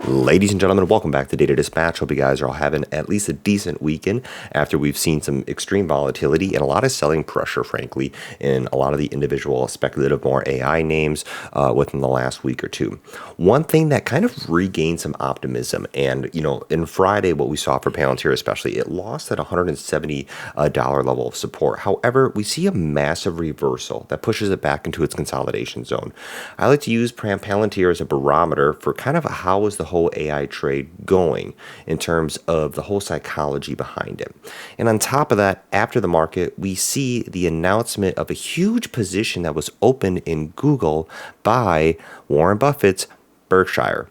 Ladies and gentlemen, welcome back to Data Dispatch. Hope you guys are all having at least a decent weekend after we've seen some extreme volatility and a lot of selling pressure, frankly, in a lot of the individual speculative, more AI names within the last week or two. One thing that kind of regained some optimism, and in Friday, what we saw for Palantir especially, it lost at $170 level of support. However, we see a massive reversal that pushes it back into its consolidation zone. I like to use Palantir as a barometer for kind of how is the whole AI trade going in terms of the whole psychology behind it. And on top of that, after the market, we see the announcement of a huge position that was opened in Google by Warren Buffett's Berkshire.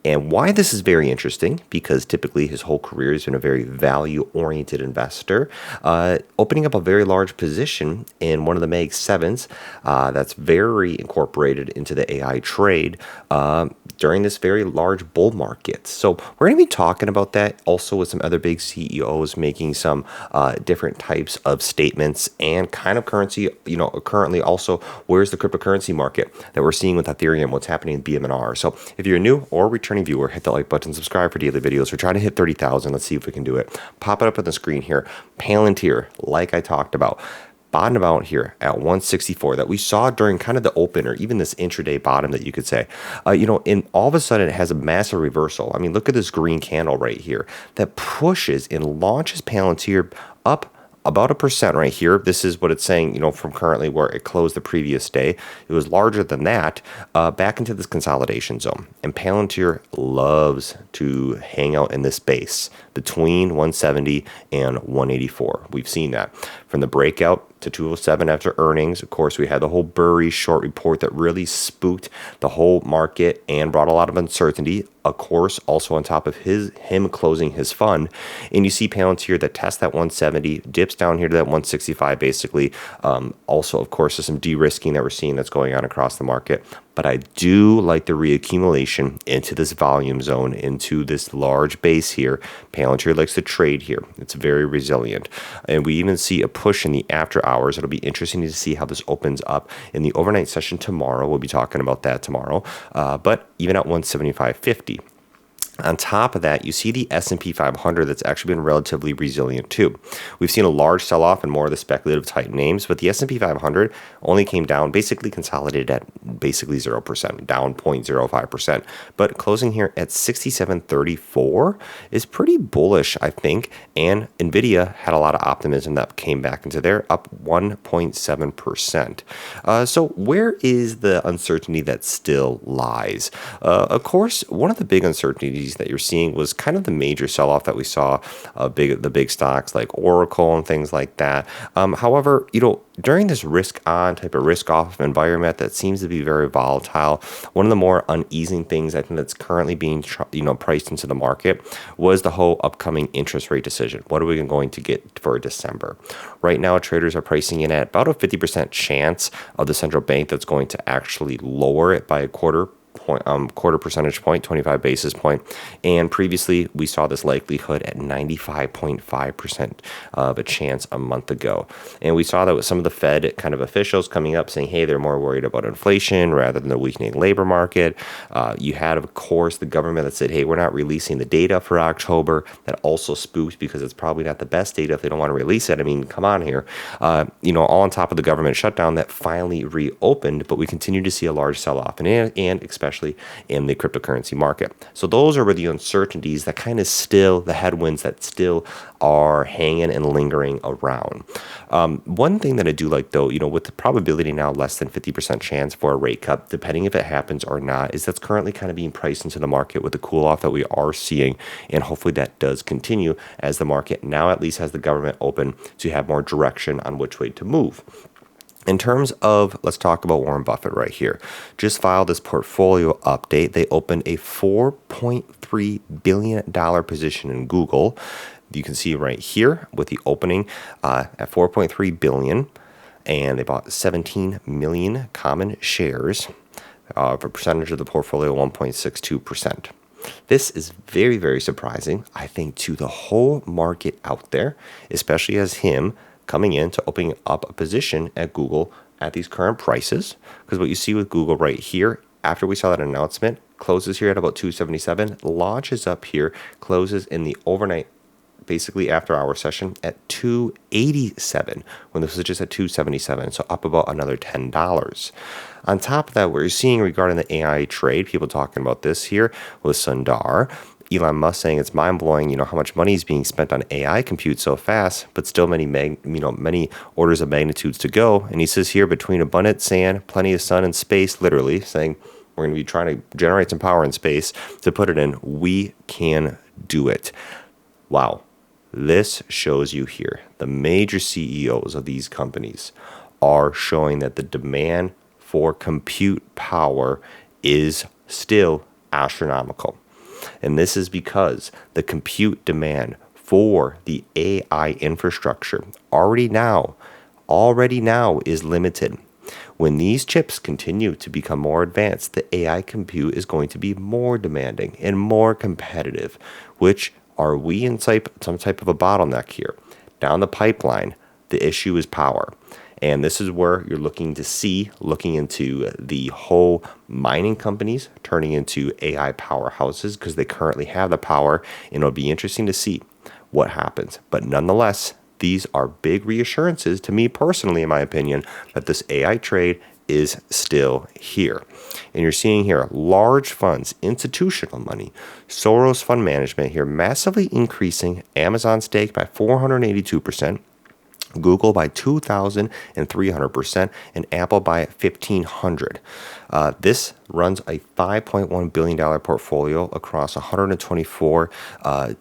And why this is very interesting, because typically his whole career has been a very value-oriented investor, opening up a very large position in one of the Mag 7s that's very incorporated into the AI trade during this very large bull market. So we're going to be talking about that also with some other big CEOs making some different types of statements and kind of currency, currently also where's the cryptocurrency market that we're seeing with Ethereum, what's happening in BMNR. So if you're new or returning viewer, hit the like button, subscribe for daily videos. We're trying to hit 30,000. Let's see if we can do it. Pop it up on the screen here. Palantir, like I talked about, bottom out here at 164 that we saw during kind of the open or even this intraday bottom that you could say, and all of a sudden it has a massive reversal. I mean, look at this green candle right here that pushes and launches Palantir up about 1% right here. This is what it's saying, from currently where it closed the previous day. It was larger than that, back into this consolidation zone. And Palantir loves to hang out in this space between 170 and 184. We've seen that from the breakout to 207 after earnings. Of course, we had the whole Burry short report that really spooked the whole market and brought a lot of uncertainty. Of course, also on top of him closing his fund. And you see Palantir that tests that 170, dips down here to that 165 basically. Also, of course, there's some de-risking that we're seeing that's going on across the market. But I do like the reaccumulation into this volume zone, into this large base here. Palantir likes to trade here. It's very resilient. And we even see a push in the after hours. It'll be interesting to see how this opens up in the overnight session tomorrow. We'll be talking about that tomorrow. But even at 175.50. On top of that, you see the S&P 500 that's actually been relatively resilient too. We've seen a large sell-off in more of the speculative type names, but the S&P 500 only came down, basically consolidated at basically 0%, down 0.05%. But closing here at 67.34 is pretty bullish, I think. And NVDA had a lot of optimism that came back into there, up 1.7%. So where is the uncertainty that still lies? Of course, one of the big uncertainties that you're seeing was kind of the major sell-off that we saw, the big stocks like Oracle and things like that. However, during this risk-on type of risk-off environment that seems to be very volatile, one of the more uneasing things I think that's currently being priced into the market was the whole upcoming interest rate decision. What are we going to get for December? Right now, traders are pricing in at about a 50% chance of the central bank that's going to actually lower it by a quarter percentage point, 25 basis point. And previously, we saw this likelihood at 95.5% of a chance a month ago. And we saw that with some of the Fed kind of officials coming up saying, hey, they're more worried about inflation rather than the weakening labor market. You had, of course, the government that said, hey, we're not releasing the data for October. That also spooked because it's probably not the best data if they don't want to release it. I mean, come on here. All on top of the government shutdown that finally reopened, but we continue to see a large sell-off and especially in the cryptocurrency market. So those are the uncertainties that kind of still, the headwinds that still are hanging and lingering around. One thing that I do like though, with the probability now less than 50% chance for a rate cut, depending if it happens or not, is that's currently kind of being priced into the market with the cool off that we are seeing. And hopefully that does continue as the market now at least has the government open to have more direction on which way to move. In terms of, let's talk about Warren Buffett right here. Just filed this portfolio update. They opened a $4.3 billion position in Google. You can see right here with the opening at $4.3 billion, and they bought 17 million common shares for a percentage of the portfolio, 1.62%. This is very, very surprising, I think, to the whole market out there, especially as him coming in to opening up a position at Google at these current prices. Because what you see with Google right here after we saw that announcement, closes here at about 277, launches up here, closes in the overnight, basically after our session at 287 when this was just at 277, so up about another $10. On top of that, what you're seeing regarding the AI trade, people talking about this here with Sundar, Elon Musk saying it's mind-blowing, how much money is being spent on AI compute so fast, but still many orders of magnitudes to go. And he says here, between abundant sand, plenty of sun and space, literally saying we're going to be trying to generate some power in space to put it in. We can do it. Wow. This shows you here the major CEOs of these companies are showing that the demand for compute power is still astronomical. And this is because the compute demand for the AI infrastructure already now is limited. When these chips continue to become more advanced, the AI compute is going to be more demanding and more competitive, which are we in some type of a bottleneck here? Down the pipeline, the issue is power. And this is where you're looking into the whole mining companies turning into AI powerhouses because they currently have the power. And it'll be interesting to see what happens. But nonetheless, these are big reassurances to me personally, in my opinion, that this AI trade is still here. And you're seeing here large funds, institutional money, Soros Fund Management here massively increasing Amazon stake by 482%, Google by 2,300%, and Apple by 1,500. This runs a $5.1 billion portfolio across 124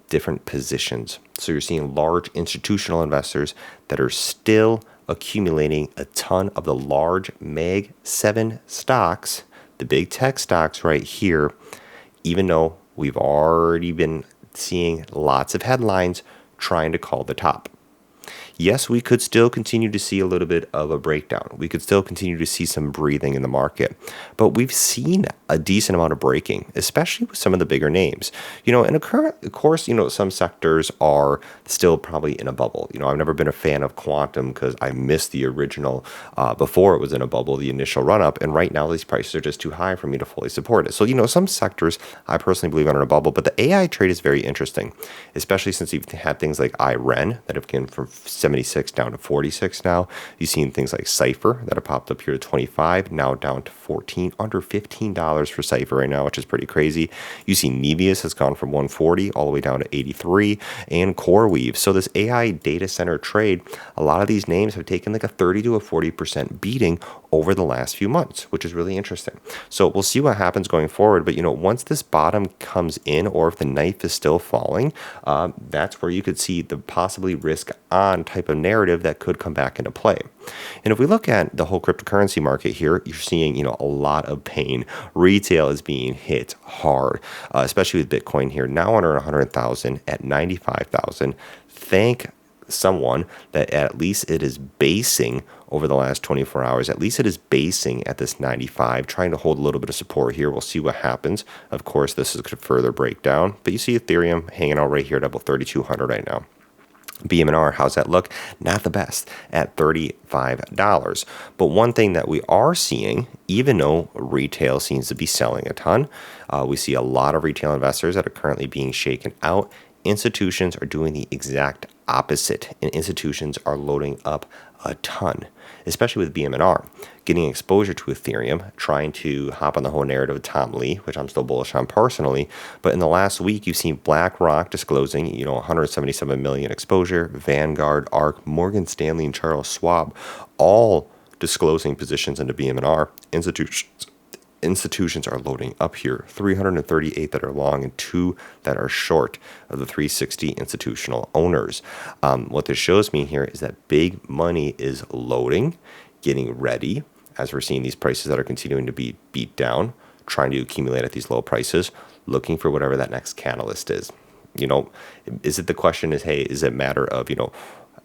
different positions. So you're seeing large institutional investors that are still accumulating a ton of the large Mag 7 stocks, the big tech stocks right here, even though we've already been seeing lots of headlines trying to call the top. Yes, we could still continue to see a little bit of a breakdown. We could still continue to see some breathing in the market. But we've seen a decent amount of breaking, especially with some of the bigger names. And of course, some sectors are still probably in a bubble. I've never been a fan of quantum because I missed the original before it was in a bubble, the initial run-up. And right now, these prices are just too high for me to fully support it. So, some sectors I personally believe are in a bubble. But the AI trade is very interesting, especially since you've had things like IREN that have gone from 76 down to 46 now. You've seen things like Cypher that have popped up here to 25, now down to 14, under $15 for Cypher right now, which is pretty crazy. You see Nebius has gone from 140 all the way down to 83, and CoreWeave. So this AI data center trade, a lot of these names have taken like a 30 to a 40% beating over the last few months, which is really interesting. So we'll see what happens going forward. But, once this bottom comes in, or if the knife is still falling, that's where you could see the possibly risk on type of narrative that could come back into play. And if we look at the whole cryptocurrency market here, you're seeing, a lot of pain. Retail is being hit hard, especially with Bitcoin here, now under 100,000 at 95,000. Thank someone that at least it is basing over the last 24 hours. At least it is basing at this 95, trying to hold a little bit of support here. We'll see what happens. Of course, this is going to further break down, but you see Ethereum hanging out right here at about 3,200 right now. BMNR, how's that look? Not the best at $35. But one thing that we are seeing, even though retail seems to be selling a ton, we see a lot of retail investors that are currently being shaken out. Institutions are doing the exact opposite, and institutions are loading up a ton, especially with BMNR, getting exposure to Ethereum, trying to hop on the whole narrative of Tom Lee, which I'm still bullish on personally. But in the last week, you've seen BlackRock disclosing, 177 million exposure, Vanguard, ARK, Morgan Stanley, and Charles Schwab, all disclosing positions into BMNR. Institutions are loading up here, 338 that are long and 2 that are short of the 360 institutional owners. What this shows me here is that big money is loading, getting ready, as we're seeing these prices that are continuing to be beat down, trying to accumulate at these low prices, looking for whatever that next catalyst is. Is it the question is, hey, is it a matter of,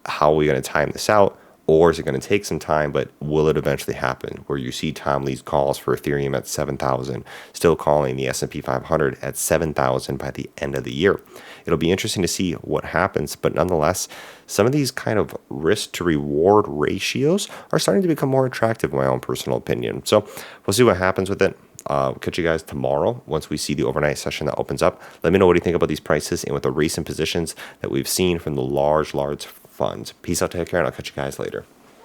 how are we going to time this out? Or is it going to take some time, but will it eventually happen? Where you see Tom Lee's calls for Ethereum at 7,000, still calling the S&P 500 at 7,000 by the end of the year. It'll be interesting to see what happens, but nonetheless, some of these kind of risk to reward ratios are starting to become more attractive in my own personal opinion. So we'll see what happens with it. Catch you guys tomorrow once we see the overnight session that opens up. Let me know what you think about these prices and with the recent positions that we've seen from the large funds. Peace out, take care, and I'll catch you guys later.